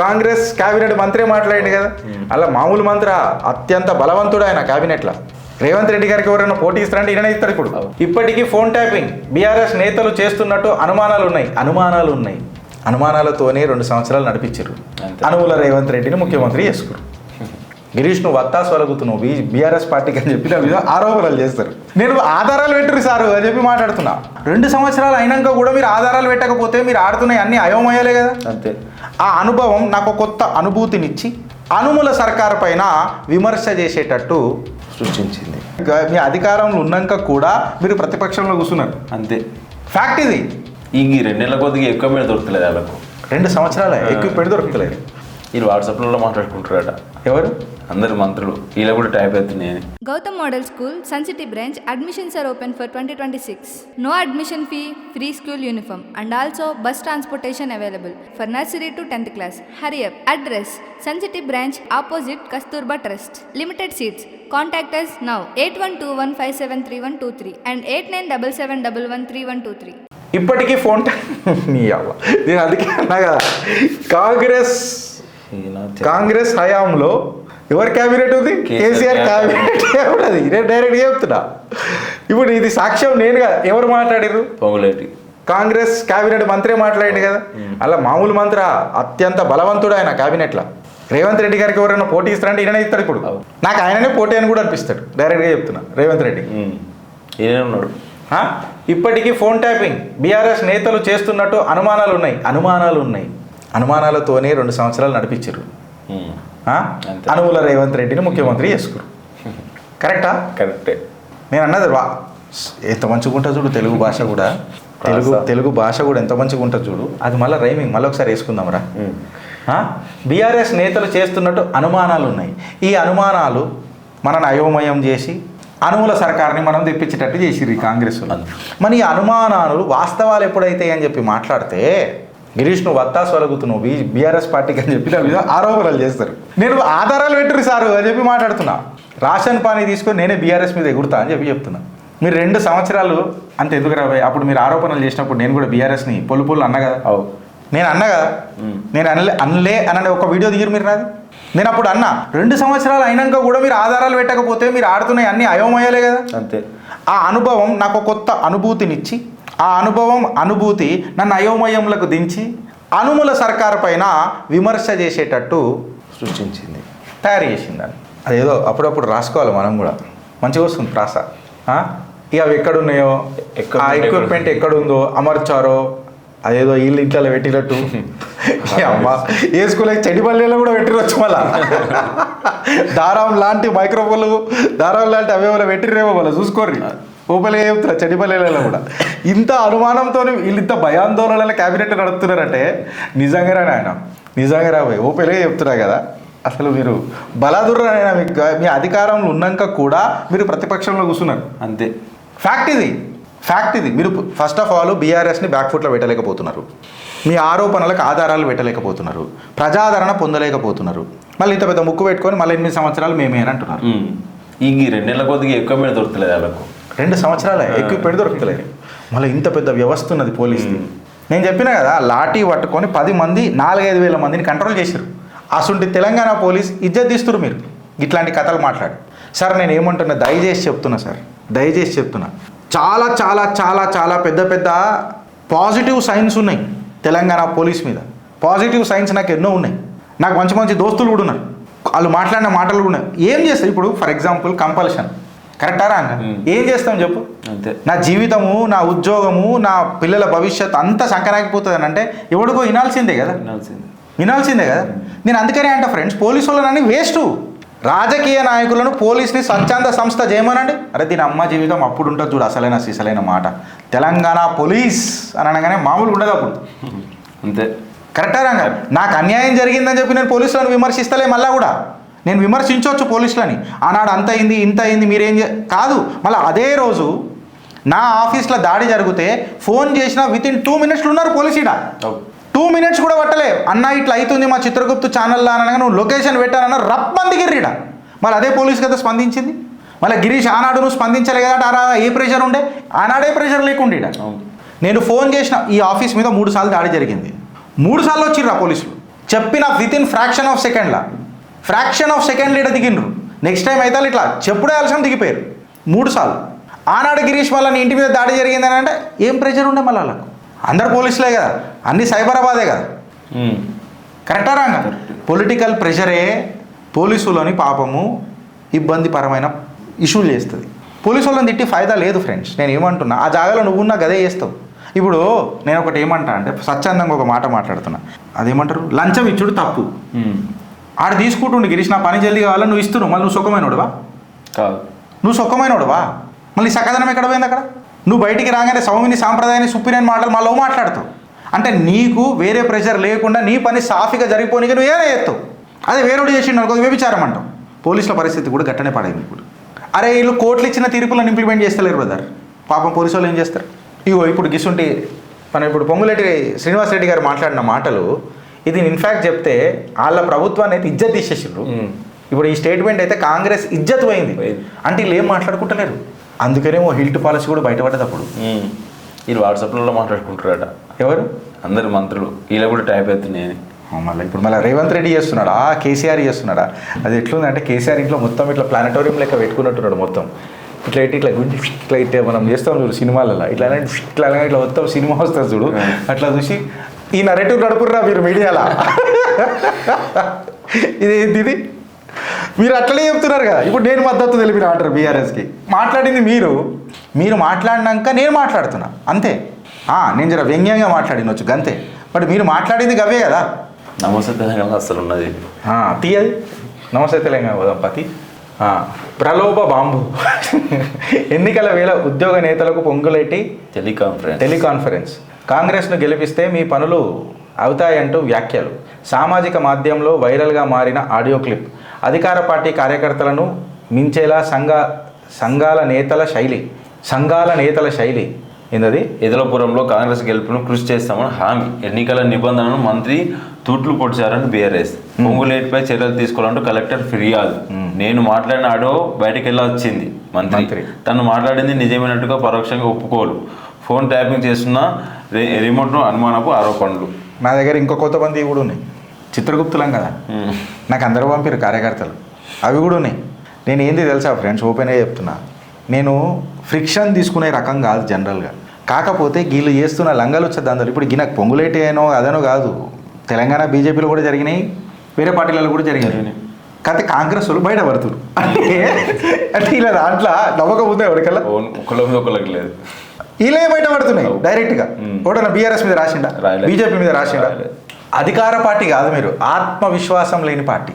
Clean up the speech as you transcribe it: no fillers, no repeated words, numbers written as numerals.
Congress cabinet మంత్రి మాట్లాడింది కదా, అలా మామూలు మంత్రి అత్యంత బలవంతుడు ఆయన కేబినెట్లో. రేవంత్ రెడ్డి గారికి ఎవరైనా పోటీ ఇస్తారంటే ఈయన ఇస్తాడు. ఇప్పుడు ఇప్పటికీ ఫోన్ ట్యాపింగ్ బీఆర్ఎస్ నేతలు చేస్తున్నట్టు అనుమానాలు ఉన్నాయి. అనుమానాలతోనే 2 సంవత్సరాలు నడిపించారు. అనుమూల రేవంత్ రెడ్డిని ముఖ్యమంత్రి చేసుకురు. గిరీష్ నువ్వు వత్తాసు వలుగుతున్నావు బీఆర్ఎస్ పార్టీకి అని చెప్పి నా మీద ఆరోపణలు చేస్తారు. నేను ఆధారాలు పెట్టరు సారు అని చెప్పి మాట్లాడుతున్నా. 2 సంవత్సరాలు అయినాక కూడా మీరు ఆధారాలు పెట్టకపోతే మీరు ఆడుతున్నాయి అన్ని అయోమయాలే కదా. అంతే. ఆ అనుభవం నాకు కొత్త అనుభూతినిచ్చి అనుమూల సర్కారు పైన విమర్శ చేసేటట్టు సృష్టించింది. మీ అధికారంలో ఉన్నాక కూడా మీరు ప్రతిపక్షంలో కూర్చున్నారు. అంతే ఫ్యాక్ట్ ఇది. ఈ 2 నెలల కొద్దిగా ఎక్కువ మీద దొరకలేదు వాళ్ళకు. 2 సంవత్సరాలే ఎక్కువ పెడి దొరకలేదు. వీళ్ళు వాట్సాప్లో మాట్లాడుకుంటారట. ఎవరు? అందరు మంత్రులు. ఇలా కూడా టైప్ అవుతున్నాయని. Gautam Model School, Sun City branch, admissions are open for 2026. No admission fee, free school uniform and also bus transportation available for nursery to 10th class. Hurry up. Address: Sun City branch opposite Kasturba Trust. Limited seats. Contact us now 8121573123 and 8977113123. ఇప్పటికీ phone నేను అందుకే అన్నా కదా, కాంగ్రెస్ హయాంలో ఎవరి cabinet ఉంది? KCR cabinet ఉన్నది. నేను డైరెక్ట్గా చెప్తున్నా. ఇప్పుడు ఇది సాక్ష్యం నేను కదా. ఎవరు మాట్లాడారు? పొంగులేటి కాంగ్రెస్ కేబినెట్ మంత్రి మాట్లాడింది కదా, అలా మామూలు మంత్రి అత్యంత బలవంతుడు ఆయన కేబినెట్లో. రేవంత్ రెడ్డి గారికి ఎవరైనా పోటీ ఇస్తారంటే ఈయన ఇస్తాడు. ఇప్పుడు నాకు ఆయననే పోటీ అని కూడా అనిపిస్తాడు. డైరెక్ట్గా చెప్తున్నా. రేవంత్ రెడ్డి ఈయనే ఉన్నాడు. ఇప్పటికీ ఫోన్ ట్యాపింగ్ బీఆర్ఎస్ నేతలు చేస్తున్నట్టు అనుమానాలు ఉన్నాయి. అనుమానాలతోనే 2 సంవత్సరాలు నడిపించారు. అనుమూల రేవంత్ రెడ్డిని ముఖ్యమంత్రి చేసుకురు. కరెక్టా? కరెక్టే. నేను అన్నది ఎంత మంచిగా ఉంటుంది చూడు. తెలుగు భాష కూడా ఎంత మంచిగా ఉంటుంది చూడు. అది మళ్ళీ రైమింగ్ మళ్ళీ ఒకసారి వేసుకుందాంరా. బీఆర్ఎస్ నేతలు చేస్తున్నట్టు అనుమానాలు ఉన్నాయి. ఈ అనుమానాలు మనని అయోమయం చేసి అనుమూల సర్కార్ని మనం తెప్పించేటట్టు చేసిరు ఈ కాంగ్రెస్. మన ఈ అనుమానాలు వాస్తవాలు ఎప్పుడైతే అని చెప్పి మాట్లాడితే గిరీష్ నువ్వు వత్తాసు వలుగుతున్నావు బీఆర్ఎస్ పార్టీకి అని చెప్పి నా మీద ఆరోపణలు చేస్తారు. నేను ఆధారాలు పెట్టరు సారు అని చెప్పి మాట్లాడుతున్నా. రాషన్ పానీ తీసుకొని నేనే బీఆర్ఎస్ మీద ఎగురుతా అని చెప్పి చెప్తున్నా. మీరు 2 సంవత్సరాలు అంత ఎందుకు రాబాయి? అప్పుడు మీరు ఆరోపణలు చేసినప్పుడు నేను కూడా బీఆర్ఎస్ని పొల్లు అన్నా కదా. నేను అన్నా కదా. నేను అనలే అని ఒక వీడియో దిగిరు మీరు నాది. నేను అప్పుడు అన్నా 2 సంవత్సరాలు అయినాక కూడా మీరు ఆధారాలు పెట్టకపోతే మీరు ఆడుతున్నాయి అన్ని అయోమయాలే కదా. అంతే. ఆ అనుభవం నాకు కొత్త అనుభూతినిచ్చి అనుభూతి నన్ను అయోమయంలకు దించి అనుమూల సర్కారు పైన విమర్శ చేసేటట్టు సృష్టించింది, తయారు చేసిందని. అదేదో అప్పుడప్పుడు రాసుకోవాలి మనం కూడా. మంచిగా వస్తుంది ప్రాస. ఇక అవి ఎక్కడున్నాయో, ఆ ఎక్విప్మెంట్ ఎక్కడుందో అమర్చారో, అదేదో వీళ్ళు ఇంట్లో పెట్టినట్టు అమ్మ ఏ స్కూల్కి చెడిపల్లిలో కూడా పెట్టిరవచ్చు. మళ్ళా దారం లాంటి మైక్రోఫోన్లు, దారం లాంటి అవేమో పెట్టిరేమో మళ్ళీ చూసుకోర్రి. ఓపెన్గా చెప్తున్నా చెడిపల్లిలో కూడా ఇంత అనుమానంతో వీళ్ళు ఇంత భయాందోళనల క్యాబినెట్ నడుపుతున్నారంటే నిజంగా రాబోయే ఓపెన్గా చెప్తున్నా కదా. అసలు మీరు బలాదుర్రైనా మీ అధికారంలో ఉన్నాక కూడా మీరు ప్రతిపక్షంలో కూర్చున్నారు. అంతే ఫ్యాక్ట్ ఇది. మీరు ఫస్ట్ ఆఫ్ ఆల్ బీఆర్ఎస్ని బ్యాక్ఫుట్లో పెట్టలేకపోతున్నారు. మీ ఆరోపణలకు ఆధారాలు పెట్టలేకపోతున్నారు. ప్రజాదరణ పొందలేకపోతున్నారు. మళ్ళీ ఇంత పెద్ద ముక్కు పెట్టుకొని మళ్ళీ 8 సంవత్సరాలు మేమే అని అంటున్నారు. ఈ 2 నెలల కొద్దిగా ఎక్కువ మీద దొరకలేదు వాళ్ళకు. 2 సంవత్సరాలే ఎక్కువ పెడి దొరకలేదు. మళ్ళీ ఇంత పెద్ద వ్యవస్థ ఉన్నది పోలీసుది. నేను చెప్పినా కదా, లాఠీ పట్టుకొని 10 మంది 4-5 వేల మందిని కంట్రోల్ చేశారు. అసలు తెలంగాణ పోలీస్ ఇజ్జత్ తీస్తున్నారు మీరు ఇట్లాంటి కథలు మాట్లాడి. సార్ నేను ఏమంటున్నా, దయచేసి చెప్తున్నా చాలా చాలా చాలా చాలా పెద్ద పెద్ద పాజిటివ్ సైన్స్ ఉన్నాయి తెలంగాణ పోలీస్ మీద. పాజిటివ్ సైన్స్ నాకు ఎన్నో ఉన్నాయి. నాకు మంచి మంచి దోస్తులు కూడా ఉన్నారు. వాళ్ళు మాట్లాడిన మాటలు కూడా ఉన్నాయి. ఏం చేస్తారు ఇప్పుడు? ఫర్ ఎగ్జాంపుల్ కంపల్షన్ కరెక్టా రాంగ? ఏం చేస్తాం చెప్పు? అంతే. నా జీవితము, నా ఉద్యోగము, నా పిల్లల భవిష్యత్ అంతా సంకరాకపోతుంది అని అంటే ఎవడికో వినాల్సిందే కదా. నేను అందుకనే అంట ఫ్రెండ్స్, పోలీసు వాళ్ళని వేస్ట్. రాజకీయ నాయకులను పోలీసుని స్వచ్ఛంద సంస్థ చేయమనండి. అరే దీని అమ్మ జీవితం అప్పుడు ఉంటుంది చూడు అసలైన సిసలైన మాట. తెలంగాణ పోలీస్ అని అనగానే మామూలు ఉండదు అప్పుడు. అంతే కరెక్టా రాంగ? నాకు అన్యాయం జరిగిందని చెప్పి నేను పోలీసులను విమర్శిస్తలే. మళ్ళీ కూడా నేను విమర్శించవచ్చు పోలీసులని. ఆనాడు అంత అయింది ఇంత అయింది మీరేం కాదు. మళ్ళీ అదే రోజు నా ఆఫీస్లో దాడి జరిగితే ఫోన్ చేసిన వితిన్ 2 minutes ఉన్నారు పోలీసు. 2 minutes కూడా పట్టలే. అన్న ఇట్లా అవుతుంది మా చిత్రగుప్తు ఛానల్లో అనగా నువ్వు లొకేషన్ పెట్టానన్న రప్మంది గిర్రీడ. మళ్ళీ అదే పోలీసు కదా స్పందించింది. మళ్ళీ గిరీష్ ఆనాడు నువ్వు స్పందించలే కదా, ఏ ప్రెషర్ ఉండే? ఆనాడే ప్రెషర్ లేకుండే. నేను ఫోన్ చేసిన ఈ ఆఫీస్ మీద 3 సార్లు దాడి జరిగింది. 3 సార్లు వచ్చిర్రా పోలీసులు. చెప్పిన విత్ ఇన్ ఫ్రాక్షన్ ఆఫ్ సెకండ్లు ఇట్లా దిగిండ్రు. నెక్స్ట్ టైం అయితే ఇట్లా చెప్పుడే ఆలస్యం దిగిపోయారు 3 సార్లు. ఆనాడు గిరీష్ వాళ్ళని ఇంటి మీద దాడి జరిగిందని అంటే ఏం ప్రెషర్ ఉండే మళ్ళీ వాళ్ళకు? అందరు పోలీసులే కదా, అన్ని సైబరాబాదే కదా. కరెక్టా రాంగా? పొలిటికల్ ప్రెషరే పోలీసులని పాపము ఇబ్బందిపరమైన ఇష్యూలు చేస్తుంది. పోలీసు వాళ్ళని తిట్టి ఫాయిదా లేదు ఫ్రెండ్స్. నేను ఏమంటున్నా, ఆ జాగాలో నువ్వున్నా గదే చేస్తావు. ఇప్పుడు నేను ఒకటి ఏమంటా అంటే స్వచ్ఛందంగా ఒక మాట మాట్లాడుతున్నా, అదేమంటారు, లంచం ఇచ్చుడు తప్పు. ఆడు తీసుకుంటుండే గిరీష్ నా పని జల్దీ కావాలని నువ్వు ఇస్తున్నావు, మళ్ళీ నువ్వు సుఖమైనోడువా? కాదు. నువ్వు సుఖమైనోడువా? మళ్ళీ సకదనం ఎక్కడ పోయింది అక్కడ? నువ్వు బయటికి రాగానే సౌమిని సాంప్రదాయాన్ని సుప్పిరని మాటలు మళ్ళీ మాట్లాడుతావు. అంటే నీకు వేరే ప్రెషర్ లేకుండా నీ పని సాఫీగా జరిగిపోనిగా నువ్వు ఏదైనా చేస్తావు. అదే వేరేడు చేసిండు అనుకో వ్యభిచారం అంటావు. పోలీసుల పరిస్థితి కూడా గట్టనే పడైంది ఇప్పుడు. అరే వీళ్ళు కోర్టులు ఇచ్చిన తీర్పులను ఇంప్లిమెంట్ చేస్తలేరు బ్రదర్. పాపం పోలీసు వాళ్ళు ఏం చేస్తారు? ఇగో ఇప్పుడు గిసుంటి మనం ఇప్పుడు పొంగులేటి శ్రీనివాసరెడ్డి గారు మాట్లాడిన మాటలు, ఇది ఇన్ఫ్యాక్ట్ చెప్తే వాళ్ళ ప్రభుత్వాన్ని అయితే ఇజ్జత్ తీసేసిండ్రు. ఇప్పుడు ఈ స్టేట్మెంట్ అయితే కాంగ్రెస్ ఇజ్జత్ పోయింది అంటే వీళ్ళు ఏం మాట్లాడుకుంటలేరు. అందుకనేమో హిల్ట్ పాలసీ కూడా బయటపడ్డది అప్పుడు. వీళ్ళు వాట్సాప్లలో మాట్లాడుకుంటారట ఎవరు? అందరు మంత్రులు. వీళ్ళ కూడా టైప్ అవుతున్నాయని. మళ్ళీ ఇప్పుడు మళ్ళీ రేవంత్ రెడ్డి చేస్తున్నాడా, కేసీఆర్ చేస్తున్నాడా? అది ఎట్లుందంటే కేసీఆర్ ఇంట్లో మొత్తం ఇట్లా ప్లానటోరియం లెక్క పెట్టుకున్నట్టున్నాడు. మొత్తం ఇట్లా ఇట్లా గుండి ఇట్లా ఇట్లా మనం చేస్తాం చూడు సినిమాలలో, ఇట్లా ఇట్లా మొత్తం సినిమా వస్తుంది చూడు, అట్లా చూసి ఈ నరేటివ్ నడుపుర్రా మీరు మీడియాలా. ఇది మీరు అట్లనే చెప్తున్నారు కదా. ఇప్పుడు నేను మద్దతు తెలిపిన అంటారు బీఆర్ఎస్కి. మాట్లాడింది మీరు మాట్లాడినాక నేను మాట్లాడుతున్నా అంతే. నేను జర వ్యంగ్యంగా మాట్లాడినొచ్చు గంతే. బట్ మీరు మాట్లాడింది గవే కదా. నమస్తే తెలంగాణ అసలు ఉన్నది తీయది. నమస్తే తెలంగాణ పోదాంపతి. ప్రలోభ బాంబు. ఎన్నికల వేళ ఉద్యోగ నేతలకు పొంగులేటి టెలికాన్ఫరెన్స్. కాంగ్రెస్ను గెలిపిస్తే మీ పనులు అవుతాయంటూ వ్యాఖ్యలు. సామాజిక మాధ్యమంలో వైరల్గా మారిన ఆడియో క్లిప్. అధికార పార్టీ కార్యకర్తలను మించేలా సంఘాల నేతల శైలి ఏంటది? ఎదలపురంలో కాంగ్రెస్ గెలుపును కృషి చేస్తామని హామీ. ఎన్నికల నిబంధనలను మంత్రి తూట్లు పొడిచారని బీఆర్ఎస్. పొంగులేటిపై చర్యలు తీసుకోవాలంటూ కలెక్టర్ ఫిర్యాదు. నేను మాట్లాడిన ఆడియో బయటకు వెళ్ళొచ్చింది. మంత్రి తను మాట్లాడింది నిజమైనట్టుగా పరోక్షంగా ఒప్పుకోలు. ఫోన్ ట్యాపింగ్ చేస్తున్న రిమోట్ను అనుమానపు ఆరోపణలు. నా దగ్గర ఇంకో కొంతమంది కూడా ఉన్నాయి. చిత్రగుప్తులం కదా, నాకు అందరూ పంపిరు కార్యకర్తలు, అవి కూడా ఉన్నాయి. నేను ఏంది తెలుసా ఫ్రెండ్స్, ఓపెన్గా చెప్తున్నా, నేను ఫ్రిక్షన్ తీసుకునే రకం కాదు జనరల్గా. కాకపోతే వీళ్ళు చేస్తున్న లంగాలు వచ్చే దందలు ఇప్పుడు గినకు పొంగులేటి అయినో అదనో కాదు, తెలంగాణ బీజేపీలో కూడా జరిగినాయి, వేరే పార్టీలలో కూడా జరిగినాయి. కాకపోతే కాంగ్రెస్ వాళ్ళు బయట పడుతున్నారు. అంటే ఇలా దాంట్లో నమ్మకం ఉందా ఎవరికల్లా? ఒకళ్ళకి లేదు. వీళ్ళే బయట పడుతున్నాయి డైరెక్ట్గా. ఒకటన్నా బీఆర్ఎస్ మీద రాసిండా, బీజేపీ మీద రాసిండా? అధికార పార్టీ కాదు మీరు, ఆత్మవిశ్వాసం లేని పార్టీ.